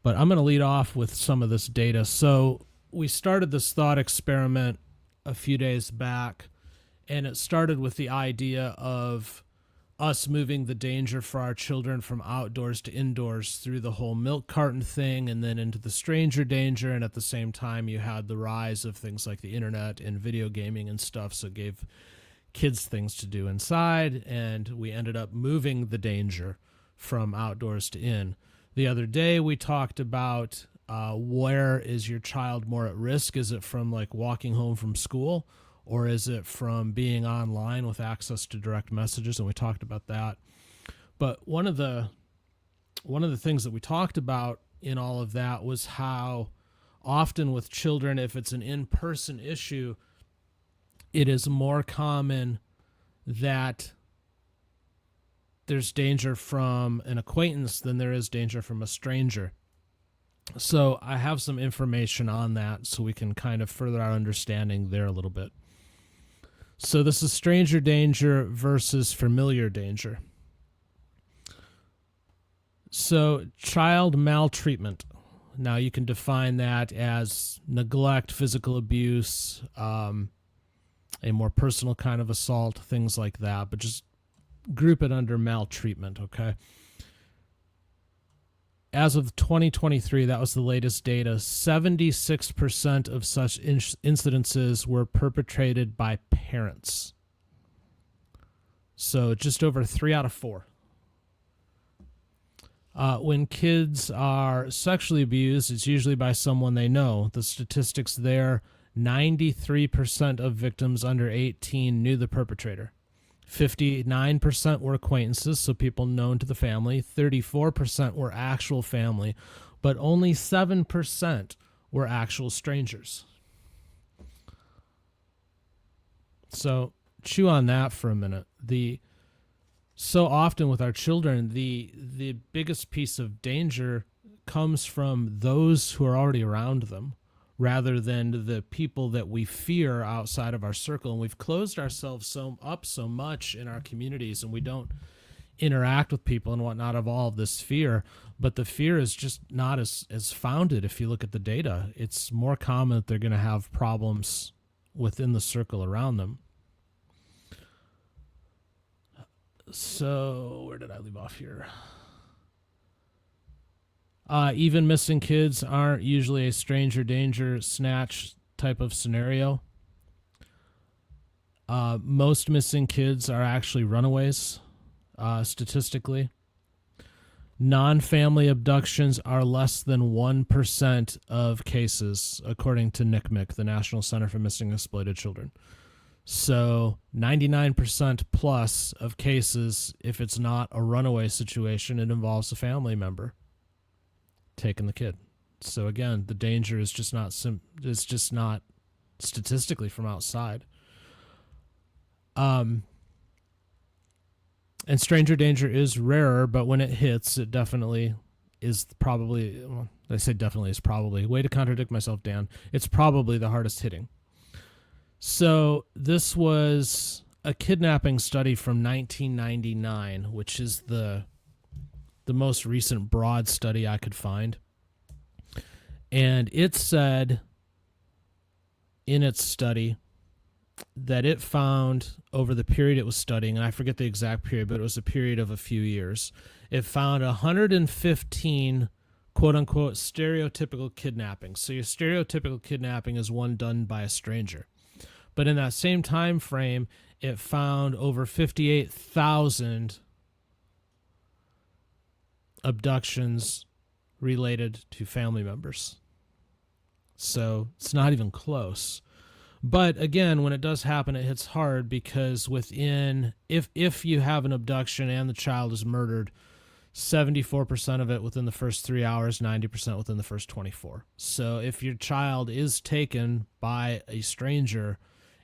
But I'm going to lead off with some of this data. So we started this thought experiment a few days back, and it started with the idea of us moving the danger for our children from outdoors to indoors through the whole milk carton thing, and then into the stranger danger. And at the same time, you had the rise of things like the internet and video gaming and stuff. So it gave kids things to do inside, and we ended up moving the danger from outdoors to in. The other day, we talked about where is your child more at risk? Is it from like walking home from school, or is it from being online with access to direct messages? And we talked about that. But one of the things that we talked about in all of that was how often with children, if it's an in-person issue, it is more common that there's danger from an acquaintance than there is danger from a stranger. So I have some information on that so we can kind of further our understanding there a little bit. So this is stranger danger versus familiar danger. So child maltreatment. Now you can define that as neglect, physical abuse, a more personal kind of assault, things like that, but just group it under maltreatment, okay? As of 2023, that was the latest data, 76% of such incidences were perpetrated by parents. So just over 3 out of 4. When kids are sexually abused, it's usually by someone they know. The statistics there, 93% of victims under 18 knew the perpetrator. 59% were acquaintances, so people known to the family. 34% were actual family, but only 7% were actual strangers. So chew on that for a minute. So often with our children, the biggest piece of danger comes from those who are already around them, rather than the people that we fear outside of our circle. And we've closed ourselves so much in our communities, and we don't interact with people and whatnot of all of this fear. But the fear is just not as founded. If you look at the data, it's more common that they're going to have problems within the circle around them. So where did I leave off here? Even missing kids aren't usually a stranger danger snatch type of scenario. Most missing kids are actually runaways, statistically. Non-family abductions are less than 1% of cases, according to NCMEC, the National Center for Missing and Exploited Children. So 99% plus of cases, if it's not a runaway situation, it involves a family member taking the kid. So again, the danger is just not statistically from outside. And stranger danger is rarer, but when it hits, it definitely is probably, well, I say definitely is probably, way to contradict myself, Dan. It's probably the hardest hitting. So this was a kidnapping study from 1999, which is the most recent broad study I could find. And it said in its study that it found over the period it was studying, and I forget the exact period, but it was a period of a few years, it found 115 quote-unquote stereotypical kidnappings. So your stereotypical kidnapping is one done by a stranger. But in that same time frame, it found over 58,000 abductions related to family members. So it's not even close. But again, when it does happen, it hits hard because if you have an abduction and the child is murdered, 74% of it within the first 3 hours, 90% within the first 24. So if your child is taken by a stranger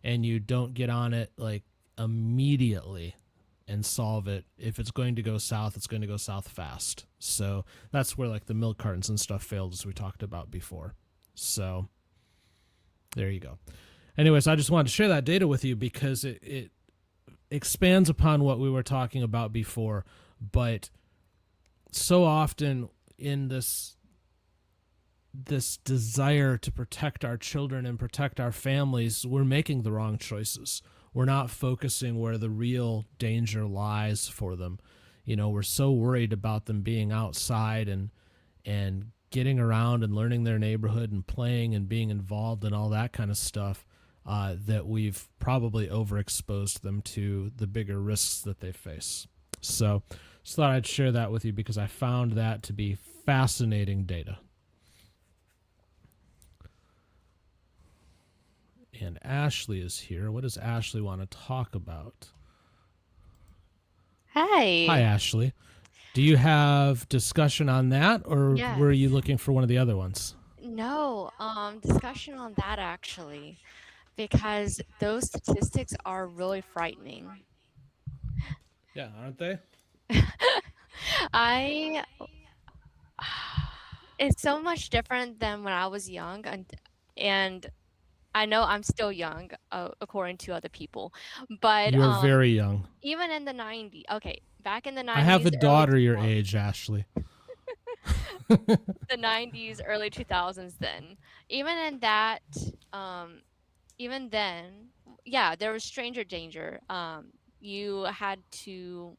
and you don't get on it like immediately and solve it, if it's going to go south, it's going to go south fast. So that's where like the milk cartons and stuff failed, as we talked about before. So there you go. Anyways, I just wanted to share that data with you because it expands upon what we were talking about before. But so often in this this desire to protect our children and protect our families, we're making the wrong choices. We're not focusing where the real danger lies for them. You know, we're so worried about them being outside and getting around and learning their neighborhood and playing and being involved and all that kind of stuff, that we've probably overexposed them to the bigger risks that they face. So just thought I'd share that with you because I found that to be fascinating data. And Ashley is here. What does Ashley want to talk about? Hi, Hi. Ashley. Do you have discussion on that, or were you Yes. looking for one of the other ones? No, discussion on that actually, because those statistics are really frightening. Yeah, aren't they? I it's so much different than when I was young and I know I'm still young, according to other people, but You're very young. even in the 90s, okay, back in the I have a 90s, early daughter your 2000s, age, Ashley. the 90s, early 2000s then. Even in that, um, even then, yeah, there was stranger danger. You had to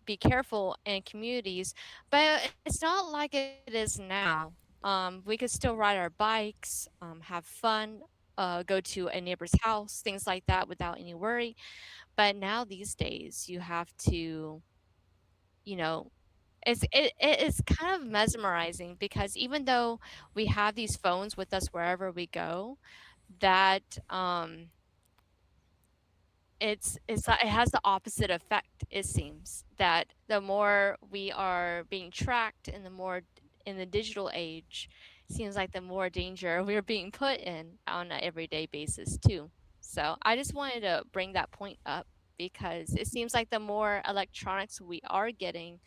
be careful in communities, but it's not like it is now. We could still ride our bikes, have fun, go to a neighbor's house, things like that without any worry. But now these days, you have to, you know, it is kind of mesmerizing because even though we have these phones with us wherever we go, that it has the opposite effect, it seems, that the more we are being tracked and the more in the digital age, seems like the more danger we're being put in on an everyday basis too. So I just wanted to bring that point up because it seems like the more electronics we are getting,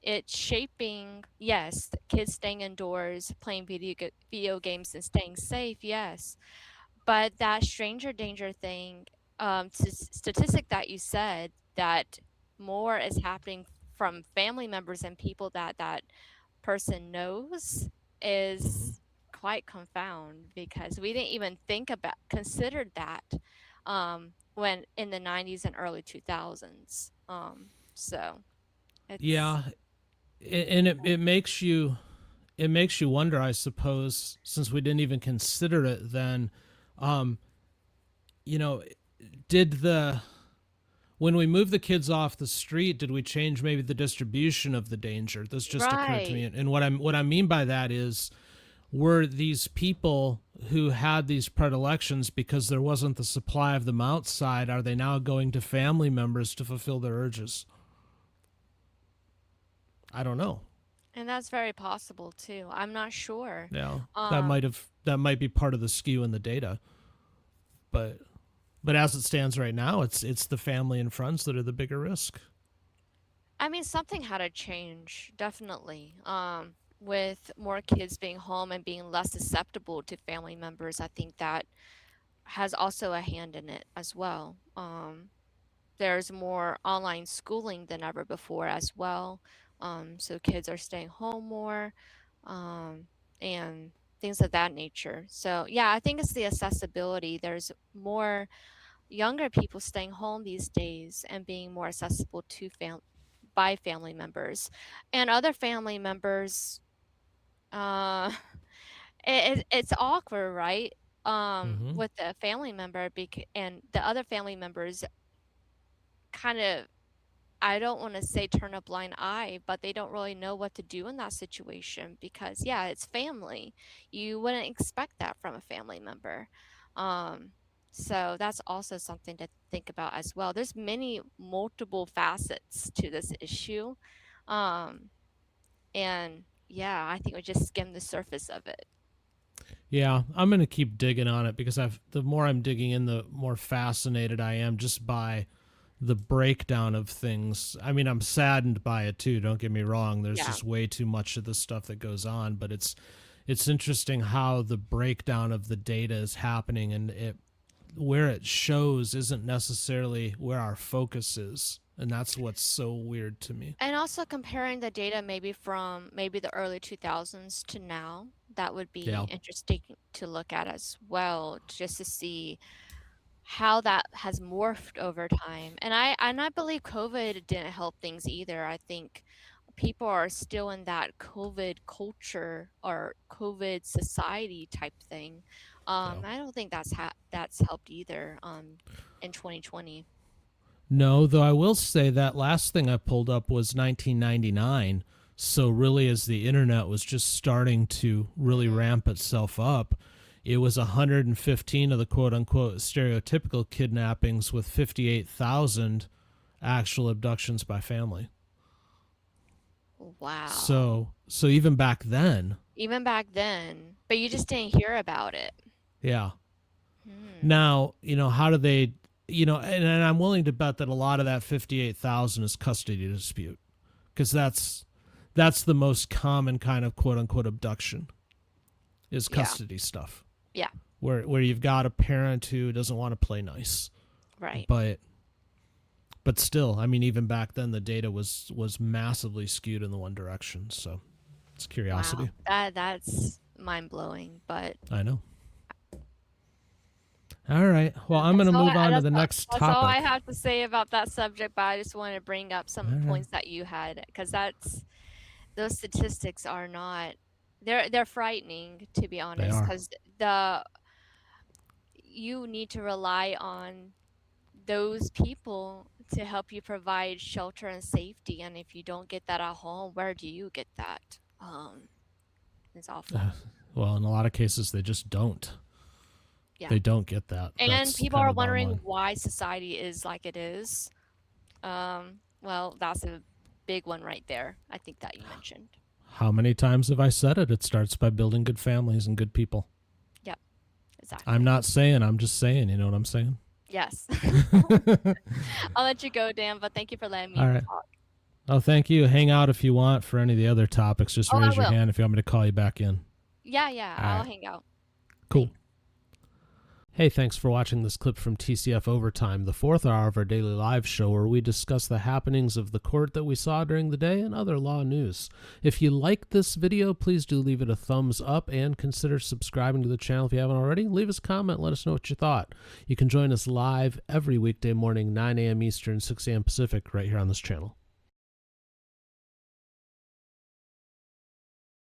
it's shaping, yes, kids staying indoors, playing video games and staying safe, yes, but that stranger danger thing, statistic that you said that more is happening from family members and people that that person knows Mm-hmm. is quite confound because we didn't even think about considered that when in the 90s and early 2000s. So it's Yeah, and it makes you wonder, I suppose, since we didn't even consider it then. Um, you know, did the when we moved the kids off the street, did we change maybe the distribution of the danger? This just occurred to me, right. and what I mean by that is, were these people who had these predilections because there wasn't the supply of them outside, are they now going to family members to fulfill their urges? I don't know. And that's very possible too. I'm not sure. Yeah, Um, that might be part of the skew in the data, but as it stands right now, it's the family and friends that are the bigger risk. I mean, something had to change, definitely. With more kids being home and being less susceptible to family members, I think that has also a hand in it as well. There's more online schooling than ever before as well. So kids are staying home more, and things of that nature. So yeah, I think it's the accessibility. There's more younger people staying home these days and being more accessible to by family members and other family members. uh it's awkward, right? Mm-hmm. With the family member and the other family members kind of, I don't want to say turn a blind eye, but they don't really know what to do in that situation because yeah, it's family. You wouldn't expect that from a family member. Um, so that's also something to think about as well. There's many multiple facets to this issue. Um, and yeah, I think we just skimmed the surface of it. Yeah, I'm gonna keep digging on it because I've the more I'm digging in, the more fascinated I am just by the breakdown of things. I mean, I'm saddened by it too. Don't get me wrong. There's Yeah. just way too much of this stuff that goes on, but it's interesting how the breakdown of the data is happening, and it where it shows isn't necessarily where our focus is. And that's what's so weird to me. And also comparing the data maybe from maybe the early 2000s to now, that would be Yeah. interesting to look at as well, just to see how that has morphed over time. And I believe COVID didn't help things either. I think people are still in that COVID culture or COVID society type thing. Yeah. I don't think that's helped either in 2020. No, though I will say that last thing I pulled up was 1999. So really, as the internet was just starting to really Mm, ramp itself up, it was 115 of the quote unquote stereotypical kidnappings with 58,000 actual abductions by family. wow. So even back then, Even back then, but you just didn't hear about it. yeah. Hmm. Now, how do they, and I'm willing to bet that a lot of that 58,000 is custody dispute, because that's the most common kind of quote unquote abduction is Yeah. custody stuff, Yeah. where you've got a parent who doesn't want to play nice, Right. but still, I mean, even back then the data was massively skewed in the one direction. So it's Wow. curiosity. That's mind blowing. But I know. All right. Well, I'm going that's to all move I on to that's the all, next that's all I topic. have to say about that subject. But I just want to bring up All some right. points that you had, because that's those statistics are not, they're frightening, to be They honest, are. because the you need to rely on those people to help you provide shelter and safety, and if you don't get that at home, where do you get that? It's Uh, awful. well, in a lot of cases, they just don't. Yeah. They don't get that. And That's people kind are of the bottom wondering line. why society is like it is. Well, that's a big one right there, I think, that you mentioned. How many times have I said it? It starts by building good families and good people. Yep, I'm exactly. not saying, I'm just saying, you know what I'm saying? Yes. All I'll let you go, Dan, but thank you for letting me right. talk. Oh, thank you. Hang out if you want for any of the other topics. Just Oh, I raise your will. hand if you want me to call you back in. Yeah, yeah, All I'll right. hang out. Cool. Thanks. Hey, thanks for watching this clip from TCF Overtime, the fourth hour of our daily live show where we discuss the happenings of the court that we saw during the day and other law news. If you like this video, please do leave it a thumbs up and consider subscribing to the channel if you haven't already. Leave us a comment. Let us know what you thought. You can join us live every weekday morning, 9 a.m. Eastern, 6 a.m. Pacific, right here on this channel.